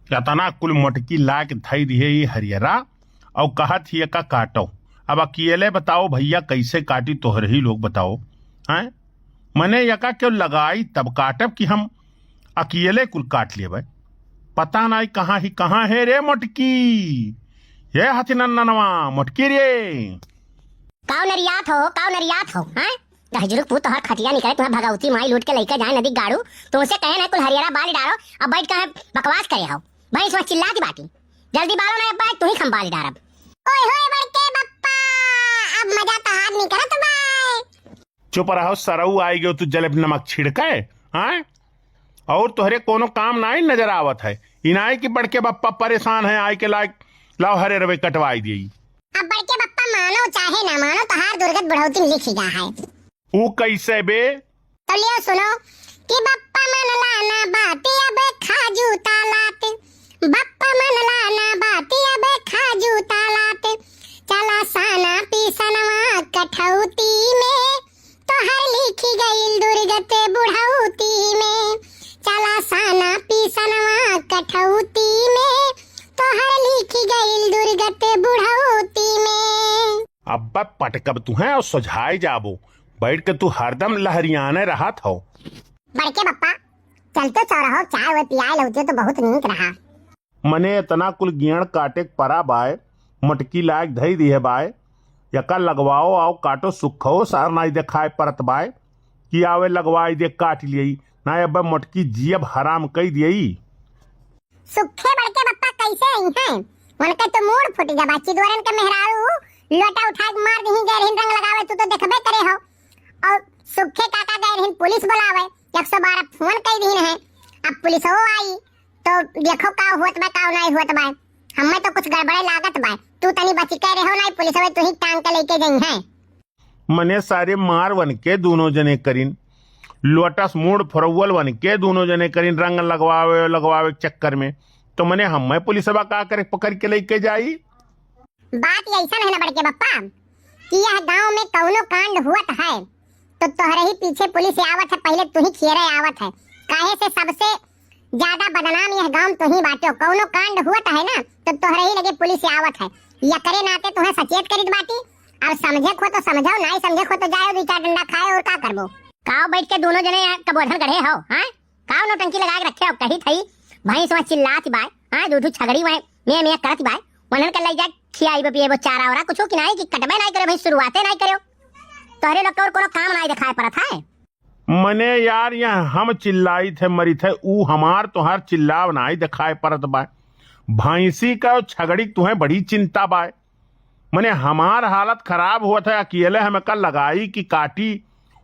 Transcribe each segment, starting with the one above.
तना कुल मोटकी ला के धई दिए ये हरियरा और कहत ही का काटो। अब अकेले बताओ भैया कैसे काटी तोहरे ही लोग बताओ हैं। मने यका क्यों लगाई तब काटब कि हम अकेले कुल काट लिए भाई। पता नहीं कहाँ है रे मोटकी। ये हथी नन्नवा मोटकी रे काव नरियात हो हैं। दहजुरुक तू तोहर खटिया निकले तुम्हें भगवती माई लूट के लेके जाए नदी गाड़ू तुमसे कहे ना कुल हरियरा बाल डालो अब बैठ के बकवास करे हो भाई इसमें चिल्ला की बाटी जल्दी बालो ना अब तू ही खम बाल डारब। ओए होए बड़के बप्पा अब मजा तो हाथ नहीं करत बाय। चुप रहो सरऊ आई गयो तू जलेब नमक छिड़के हैं और तोहरे कोनो काम नहीं नजर आवत है। इनाई की बड़के बप्पा परेशान है आई के लायक लाओ हरे रवे कटवाई दी। अब बड़के बप्पा मानो चाहे ना मानो तो हार दुर्गत बढ़ोती लिखी जा है। वो कैसे बे तो लियो सुनो कि बप्पा मन लाना बाती अब खाजू तालात बप्पा मन लाना बाती अब खाजू तालात चला साना पीसनवा कठौती में तो हर लिखी गई दुर्गत बुढ़ौती में चला साना पीसनवा कठौती में तो हर लिखी गई दुर्गत बुढ़ौती में। अब पटकब तू है और सुझाई जाबो बैठ के तू हरदम लहरियाने रहा था। बड़के बप्पा चलते चौराहो चाय वो पियाए लौटे तो बहुत नीक रहा। मने इतना कुल गियण काटे परा बाय मटकी लायक धई दी है बाय यका लगवाओ आओ काटो सुखो सार नाई देखाए परत बाय कि आवे लगवाई दे काट लियई ना अब मटकी जियब हराम कई दियई। सुखे बड़के बप्पा कैसे आई हैं उनके तो मूड फुट जा बाची दोरन के मेहरारू लोटा उठा के मार दही गए रंग लगावे तू तो देखबे करे हो। और सुखे काका गए रहिन पुलिस बुलावे 112 फोन कई दिन है। अब पुलिस हो आई तो देखो का होत बा का नहीं होत बा हमें तो कुछ गड़बड़े लागत बा तू तनी बच के रहो नहीं पुलिस वे तू ही टांग के लेके गई है। मने सारे मार वन के दोनों जने करीन लोटस मूड फरवल वन के दोनों जने करीन रंग लगवावे चक्कर में तो मने हमें पुलिस का करे पकड़ के लेके जाई। बात ऐसा है ना बड़के बप्पा कि यह गांव में कौनो कांड हुआ है तो तोहरे ही पीछे पुलिस आवत है पहले तू ही खेरे आवत है काहे से सबसे ज्यादा बदनाम यह गांव तू ही बाटो कौनो कांड हुआ है ना तो तोहरे ही लगे पुलिस आवत है या करे नाते तुम्हें सचेत करित बाटी। अब समझे खो तो समझो नहीं समझे खो तो जाओ 2-4 डंडा खाए और का करबो। काव बैठ के दोनों जने कबोधन गढ़े हो हां काव नौटंकी लगा के रखे हो कही थई भाई सो चिल्लात बाय हां दूधू छगड़ी में मैं करत बाय वनन के ले जा खियाई बपिए वो चारा औरा कुछ कि नहीं कि कटबे नहीं करे भाई शुरुआते नहीं करो तोहरे लोग और कोनो काम नहीं दिखाए परत है। मने यार यहाँ हम चिल्लाई थे मरी थे ऊ हमार तुहार चिल्लाव नहीं दिखाए परत बाय भैंसी का छगड़ी तुम्हें बड़ी चिंता बाय। मने हमार हालत खराब हुआ था अकेले हमें कल लगाई कि काटी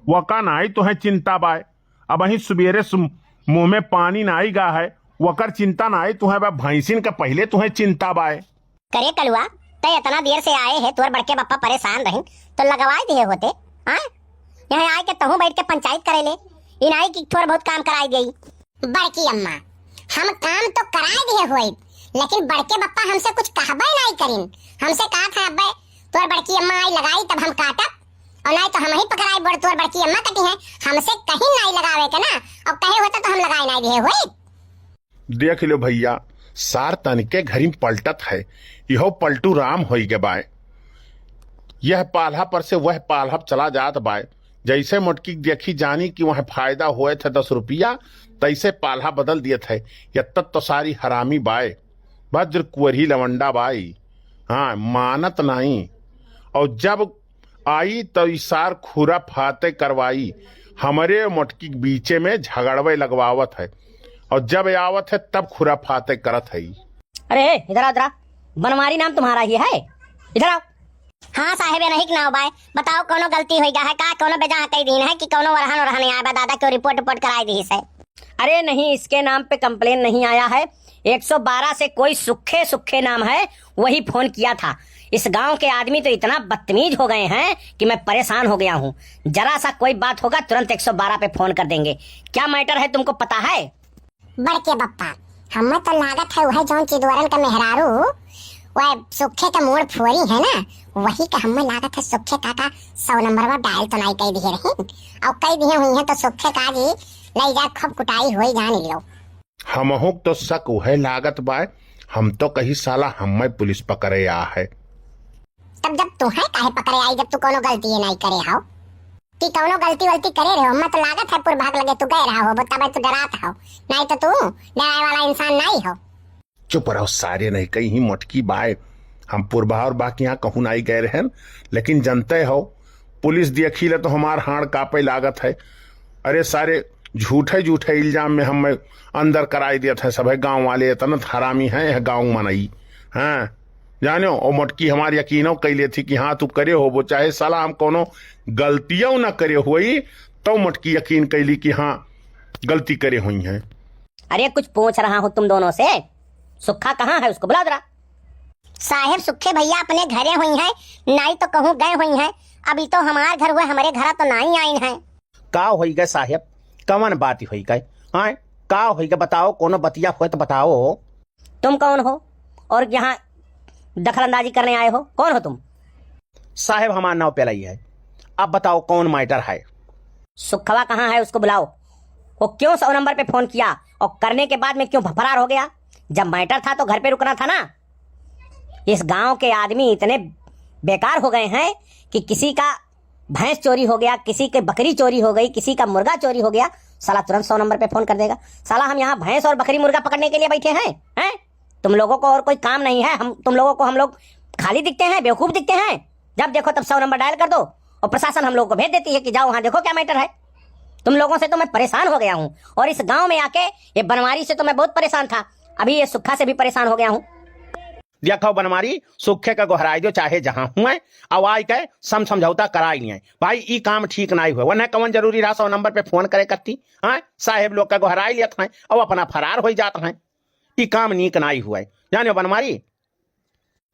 वका नहीं तुम्हें चिंता बाय। अब वही सुबेरे मुंह में पानी नहीं गा है वकर चिंता नहीं तुम्हें भैंसिन का पहले तुम्हें चिंता बाय। करे कलुआ तय इतना देर से आए है तोर बड़के बप्पा परेशान रही तो लगवाई दिए होते हां यहाँ आए के तहु बैठ के पंचायत करे ले इनाई की थोड़ा बहुत काम कराई गई। बड़की अम्मा हम काम तो कराई दिए होई लेकिन बड़के बप्पा हमसे कुछ कहबे नहीं करिन हमसे कहा था अब्बे तोर बड़की अम्मा आई लगाई तब हम काटब और नहीं तो हम ही पकड़ाई बड़ तोर बड़की अम्मा कटी है हमसे कहीं नहीं लगावे के ना और कहे होता तो हम लगाई नहीं दिए होई। देख लो भैया सार तन के घरी पलटत है यहो पलटू राम होई के बाय यह पाल्हा पर से वह पाल्हा चला जात बाय जैसे मोटकी देखी जानी कि वह फायदा हुए थे 10 रुपया तैसे पाल्हा बदल दिए थे यत्त तो सारी हरामी बाय वज्र कुंवरी लवंडा बाई हाँ मानत नहीं और जब आई तो इसार खुरा फाते करवाई हमारे मोटकी बीचे में झगड़वे लगवावत है और जब आवत है तब खुरा फाते करत है। अरे इधर आओ बनवारी नाम तुम्हारा ही है इधर आओ। हाँ साहेब नहीं ना बाय बताओ कोनो गलती होई गा है का कोनो बेजा कई दिन है कि कोनो वरहन आया बा दादा को रिपोर्ट कराई दी है। अरे नहीं इसके नाम पे कंप्लेन नहीं आया है 112 से कोई सुखे नाम है वही फोन किया था। इस गांव के आदमी तो इतना बदतमीज हो गए हैं कि मैं परेशान हो गया हूँ। जरा सा कोई बात होगा तुरंत 112 पे फोन कर देंगे। क्या मैटर है तुमको पता है? बड़के बप्पा हमें तो लागत है वह जौन चिदवरन का मेहरारू वह सुखे का मोड़ फोरी है ना वही का हमें लागत है सुखे काका 100 नंबर में डायल तो नहीं कई दिए रही और कई दिए हुई है तो सुखे का जी ले जा खूब कुटाई हुई जान लो। हमहू तो शक उहे लागत बाय, हम तो कही साला हमें पुलिस पकड़े आ है। तब जब तुम्हें काहे पकड़े आई जब तू कोनो गलती नहीं करे हो? कि कोनो गलती वलती करे रहे हो? मैं तो लागत है पुर भाग लगे तू गए रहा हो, तब तू डरात हो, नहीं तो तू डराए वाला इंसान नहीं हो। चुप रहो सारे, नहीं कहीं ही मोटकी बाय, हम पुरबा और बाकी यहाँ कहूँ नहीं गए रहन, लेकिन जनते हो पुलिस देखी ले तो हमार हाड़ कापे लागत है। अरे सारे झूठे झूठे इल्जाम में हमें अंदर कराई दिए थे सब गांव वाले, इतना हरामी है गांव मनई। हाँ जानो और मोटकी हमारी यकीनो कैले थी कि हाँ तू करे हो वो, चाहे साला हम कोनो गलतियों ना करे हुई तो मोटकी यकीन कैली कि हाँ गलती करे हुई हैं। अरे कुछ पूछ रहा हूँ तुम दोनों से, सुक्खा कहाँ है उसको बुला जरा। साहेब सुखे भैया अपने घरे हुई हैं, नहीं तो कहूँ गए हुई हैं, अभी तो हमारे घर हुए, हमारे घर तो नहीं आई हैं। का होई गए साहेब, कवन बात होई गए? हाँ का होई गए बताओ, कोनो बतिया हो तो बताओ। तुम कौन हो और यहाँ दखल अंदाजी करने आए हो? कौन हो तुम? साहेब हमारा नाव पेलाई है, अब बताओ कौन मैटर है? सुखवा कहाँ है उसको बुलाओ। वो क्यों 100 नंबर पे फोन किया और करने के बाद में क्यों फरार हो गया? जब मैटर था तो घर पे रुकना था ना। इस गांव के आदमी इतने बेकार हो गए हैं कि किसी का भैंस चोरी हो गया, किसी के बकरी चोरी हो गई, किसी का मुर्गा चोरी हो गया, साला तुरंत 100 नंबर पे फोन कर देगा। साला हम यहाँ भैंस और बकरी मुर्गा पकड़ने के लिए बैठे हैं? तुम लोगों को और कोई काम नहीं है? तुम लोगों को हम लोग खाली दिखते हैं, बेवकूफ दिखते हैं? जब देखो तब 100 नंबर डायल कर दो और प्रशासन हम लोगों को भेज देती है कि जाओ वहां देखो क्या मैटर है। तुम लोगों से तो मैं परेशान हो गया हूँ, और इस गांव में आके ये बनवारी से तो मैं बहुत परेशान था, अभी ये सुक्खा से भी परेशान हो गया हूँ। देखो बनमारी, सुखे का गोहराई दो चाहे जहां हुए, आवाज के समझौता कराई नहीं है भाई, ई काम ठीक नहीं हुआ। वरना कौन जरूरी रहा 100 नंबर पे फोन करे करती? हाँ साहेब लोग का गोहराई लेते हैं और अपना फरार हो जाते हैं, ई काम नीक नहीं हुआ है जानो बनमारी।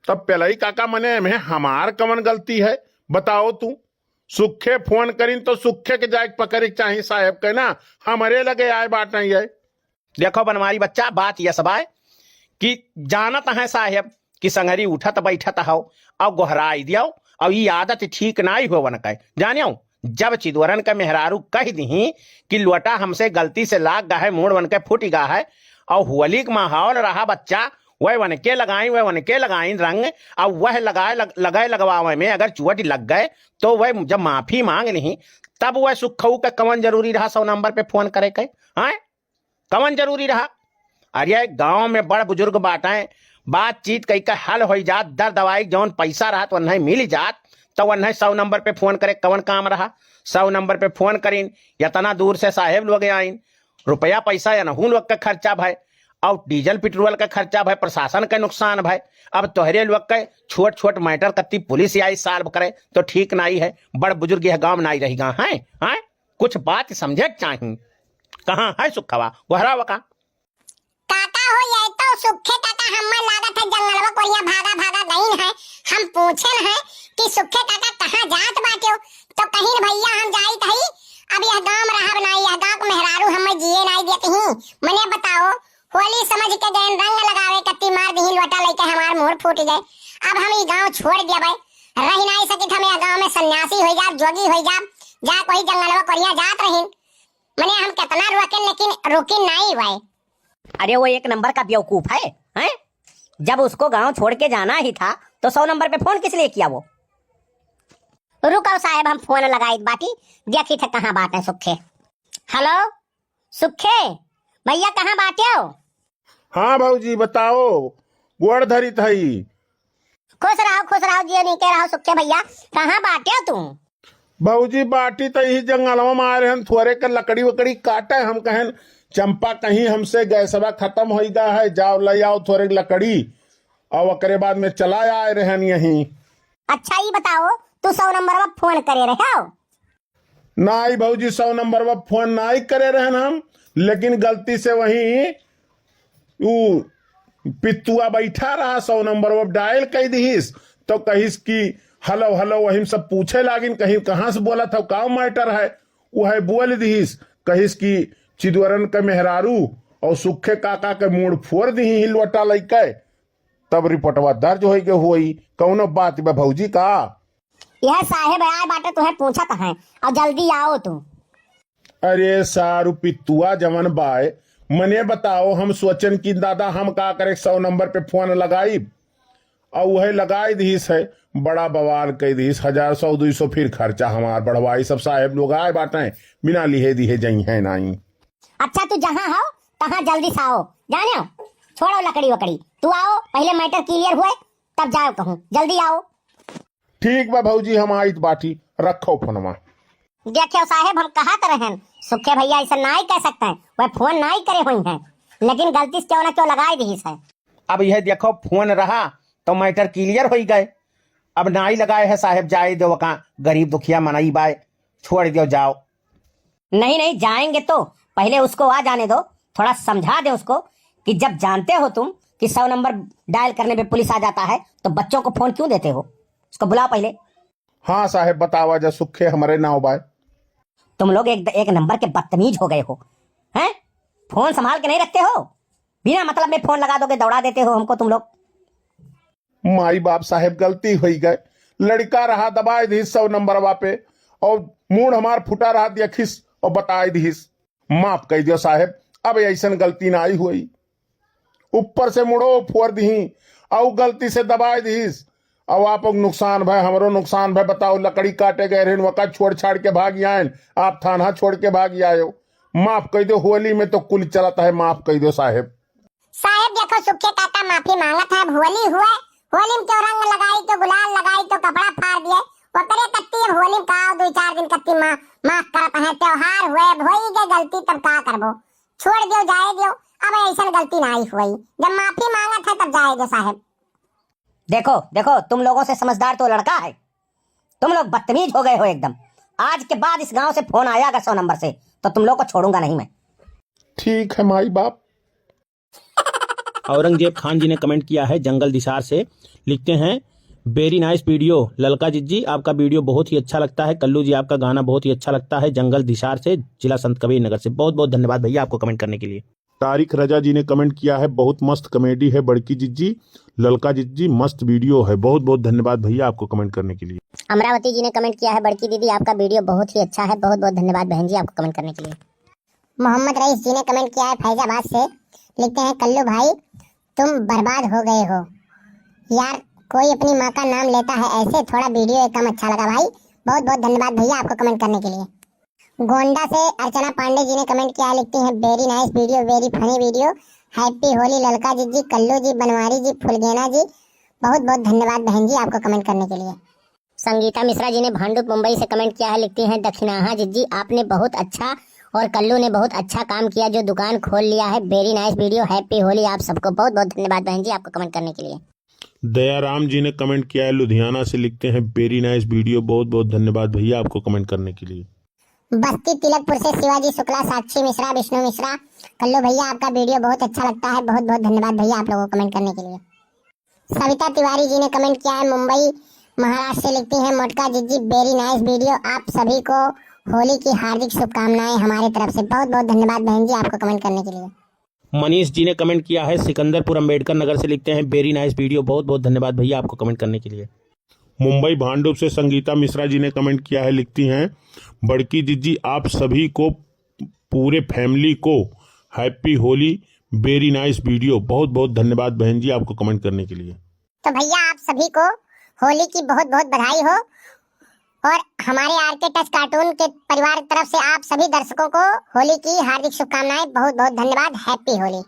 तब पेलई काका मने में हमार कवन गलती है बताओ तू? सुखे फोन करीन तो सुखे के जाए पकड़े चाहिए साहेब के ना, हमारे लगे आए बात नहीं है। देखो बनमारी बच्चा, बात यह सब है कि जानत है साहेब कि संगरी उठत बैठत हो और गोहराई दियो, और ये आदत ठीक नहीं हो वन कहे जानियो। जब चिदवरन का मेहरारू कह दी कि लोटा हमसे गलती से लाग गा है, मोड़ वन के फूट गा है, और होली का माहौल रहा बच्चा, वह वन के लगाई रंग, और वह लगाए लगवावे में अगर चुवट लग गए तो वह जब माफी मांग ली तब वह सुखऊ का कवन जरूरी रहा 100 नंबर पे फोन करे के? हाँ कवन जरूरी रहा? अरे गांव में बड़ बुजुर्ग बाटें, बातचीत कई का हल हो जात, दर दवाई जौन पैसा रहा तो वह मिल जात, तो वह 100 नंबर पे फोन करे कवन काम रहा? 100 नंबर पे फोन करीन, इतना दूर से साहेब लोग आइन, रुपया पैसा या नहू लोग का खर्चा भाई, और डीजल पेट्रोल का खर्चा भाई, प्रशासन का नुकसान भाई। अब तोहरे लोग के छोट छोट मैटर कत्ती पुलिस आई सॉल्व करे तो ठीक नहीं है, बड़ बुजुर्ग यह गांव नहीं रहेगा। है कुछ बात समझे चाहिए। कहाँ है सुखवा गोहरावा का? काका हो ये तो सुखे काका हमें लागत है जंगलवा कोरिया भागा भागा गईन है। हम पूछन है कि सुखे काका कहाँ जात बाटे, तो कहीं भैया हम जाई तही, अब यह गांव रहा बनाई, यह गांव को मेहरारू हमें जिए नहीं देती ही। मने बताओ होली समझ के गए रंग लगावे कत्ती मार दी लोटा लेके हमार मोर फूट गए। अब हम ये गांव छोड़ दिया भाई, रह नहीं सकित, हम यह गांव में सन्यासी हो जा, जोगी हो जा कोई जंगलवा कोरिया जात रहीन। मने हम कितना रोके लेकिन रुकी नहीं भाई। अरे वो एक नंबर का बेवकूफ है? जब उसको गांव छोड़ के जाना ही था तो 100 नंबर पे फोन किस लिए किया वो? रुको साहेब हम फोन लगाई बाटी, देखी थे कहाँ बात है सुखे। हेलो सुखे भैया कहाँ बाटे हो? हाँ भाऊजी बताओ, गोड़ धरी थई। खुश रहो जियो नहीं कह रहा सुखे भैया, कहाँ बाटे हो तुम? भाऊजी बाटी तो यही जंगलों में आ रहे हैं, थोड़े के लकड़ी वकड़ी काटे, हम कहें चंपा कहीं हमसे गैसवा खत्म हो गया है, जाओ ले आओ थोड़े लकड़ी, और ओकरे बाद में चला आए रहे यहीं। अच्छा ये बताओ तू 100 नंबर पर फोन करे रहे हो? नहीं भाऊजी 100 नंबर पर फोन नहीं करे रहे हम, लेकिन गलती से वहीं पित्तुआ बैठा रहा 100 नंबर पर डायल कर दीस, तो कहिस कि हेलो हेलो वही सब पूछे लागिन, कहीं कहाँ से बोला था, का मैटर है, वह बोल दीस, कहिस कि चिदवरन के मेहरारू और सुखे काका के मूड फोड़ दी ही लोटा लैके, तब रिपोर्टवा दर्ज हो गए हुई। कौनो बात बा भौजी का? यह साहेब आए बाटे तुम्हें पूछा कहाँ और जल्दी आओ तुम। अरे सारू पित्तुआ जवन बाय मने बताओ, हम सोचन कि दादा हम का करे 100 नंबर पे फोन लगाई और वह लगाई दीस है, बड़ा बवाल कह दीस, 1000 100 200 फिर खर्चा हमार बढ़वाई। सब साहेब लोग आए बाटे बिना लिहे दिहे जई है नहीं। अच्छा तू जहाँ हो तहाँ जल्दी से आओ, जाने हो? छोड़ो लकड़ी वकड़ी, तू आओ, पहले मैटर क्लियर हुए तब जाओ, कहूँ जल्दी आओ। ठीक बा भौजी, हम आइत बाटी, रखो फोनमा। देखियो साहेब, हम कहा तरह सुखे भैया ऐसा ना ही कह सकते हैं, वह फोन ना ही करे हुई हैं, लेकिन गलती से क्यों ना क्यों लगाई दी है। अब यह देखो फोन रहा तो मैटर क्लियर हो गए। अब ना ही लगाए है साहेब, जाए दो का गरीब दुखिया मनाई बाय, छोड़ दो जाओ। नहीं नहीं, जाएंगे तो पहले उसको आ जाने दो, थोड़ा समझा दे उसको कि जब जानते हो तुम कि 100 नंबर डायल करने पे पुलिस आ जाता है तो बच्चों को फोन क्यों देते हो? उसको बुलाओ पहले। हाँ साहेब, बतावा जा सुखे हमारे ना हो बाय। तुम लोग एक नंबर के बदतमीज हो गए हो, हैं? फोन संभाल के नहीं रखते हो, बिना मतलब में फोन लगा दोगे, दौड़ा देते हो हमको तुम लोग। माई बाप साहेब गलती हो गए, लड़का रहा दबाए दीस 100 नंबर पे और मूड हमार फुटा रहा देखिस और बताए दीस, माफ कह दियो साहेब, अब ऐसा गलती ना आई हुई। ऊपर से मुड़ो फोड़ दी और गलती से दबाए दीस और आप नुकसान भाई, हमरो नुकसान भाई। बताओ, लकड़ी काटे गए रहे वक़्त छोड़ छाड़ के भाग आए, आप थाना छोड़ के भाग आए हो। माफ कह दो, होली में तो कुल चलता है, माफ कह दो साहेब। साहेब देखो, सुखे काका माफी मांगत है, होली हुए, होली में तो रंग लगाई तो गुलाल लगाई तो कपड़ा फाड़ दिए, वो करे कत्ती अब होली का 2-4 दिन कत्ती माफ करत है, त्योहार हुए, होई गए गलती तब का करबो, छोड़ दियो जाए दियो, अब ऐसा गलती ना ही हुई, जब माफी मांगत है तब जाए दो साहेब। देखो देखो, तुम लोगों से समझदार तो लड़का है, तुम लोग बदतमीज हो गए हो एकदम। आज के बाद इस गांव से फोन आया अगर 100 नंबर से तो तुम लोग को छोड़ूंगा नहीं मैं। ठीक है माई बाप। औरंगजेब खान जी ने कमेंट किया है जंगल दिसार से, लिखते हैं वेरी नाइस वीडियो ललका जी, आपका वीडियो बहुत ही अच्छा लगता है। कल्लू जी आपका गाना बहुत ही अच्छा लगता है। जंगल दिसार से, जिला संत कबीर नगर से। बहुत बहुत धन्यवाद भैया आपको कमेंट करने के लिए। तारिक रजा जी ने कमेंट किया है, बहुत मस्त कॉमेडी है बड़की जिज्जी, ललका जिज्जी मस्त वीडियो है। बहुत बहुत धन्यवाद भैया आपको कमेंट करने के लिए। अमरावती जी ने कमेंट किया है, बड़की दीदी आपका वीडियो बहुत ही अच्छा है। बहुत बहुत धन्यवाद बहन जी आपको कमेंट करने के लिए। मोहम्मद रईस जी ने कमेंट किया है फैजाबाद से, लिखते हैं कल्लू भाई तुम बर्बाद हो गए हो यार, कोई अपनी माँ का नाम लेता है ऐसे, थोड़ा वीडियो कम अच्छा लगा भाई। बहुत बहुत धन्यवाद भैया आपको कमेंट करने के लिए। गोंडा से अर्चना पांडे जी ने कमेंट किया है, लिखती हैं very nice video, very funny video, happy Holi ललका जी, कल्लू जी, बनवारी जी, फुलगेना जी। बहुत बहुत धन्यवाद बहन जी आपको कमेंट करने के लिए। संगीता मिश्रा जी ने भांडुप मुंबई से कमेंट किया है, लिखती हैं दक्षिणाहा जी आपने बहुत अच्छा और कल्लू ने बहुत अच्छा काम किया, जो दुकान खोल लिया है। Very nice video, happy Holi आप सबको। बहुत बहुत धन्यवाद बहन जी आपको कमेंट करने के लिए। दयाराम जी ने कमेंट किया है लुधियाना से, लिखते हैं वेरी नाइस वीडियो। बहुत बहुत धन्यवाद भैया आपको कमेंट करने के लिए। बस्ती तिलकपुर से शिवाजी शुक्ला, साक्षी मिश्रा, विष्णु मिश्रा, कल्लू भैया आपका वीडियो बहुत अच्छा लगता है। बहुत बहुत धन्यवाद भैया आप लोगों को कमेंट करने के लिए। सविता तिवारी जी ने कमेंट किया है मुंबई महाराष्ट्र से, लिखती हैं मोटका जिज्जी वेरी नाइस वीडियो, आप सभी को होली की हार्दिक शुभकामनाएं हमारी तरफ से। बहुत बहुत धन्यवाद बहन जी आपको कमेंट करने के लिए। मनीष जी ने कमेंट किया है सिकंदरपुर अंबेडकर नगर से, लिखते हैं वेरी नाइस वीडियो। बहुत बहुत धन्यवाद भैया आपको कमेंट करने के लिए। मुंबई भांडुप से संगीता मिश्रा जी ने कमेंट किया है, लिखती हैं बड़की जिज्जी आप सभी को, पूरे फैमिली को happy Holi, very nice video. बहुत बहुत धन्यवाद बहन जी आपको कमेंट करने के लिए। तो भैया आप सभी को होली की बहुत बहुत बधाई हो, और हमारे आरके टच कार्टून के परिवार की तरफ से आप सभी दर्शकों को होली की हार्दिक शुभकामनाएं। बहुत बहुत धन्यवाद, हैप्पी होली।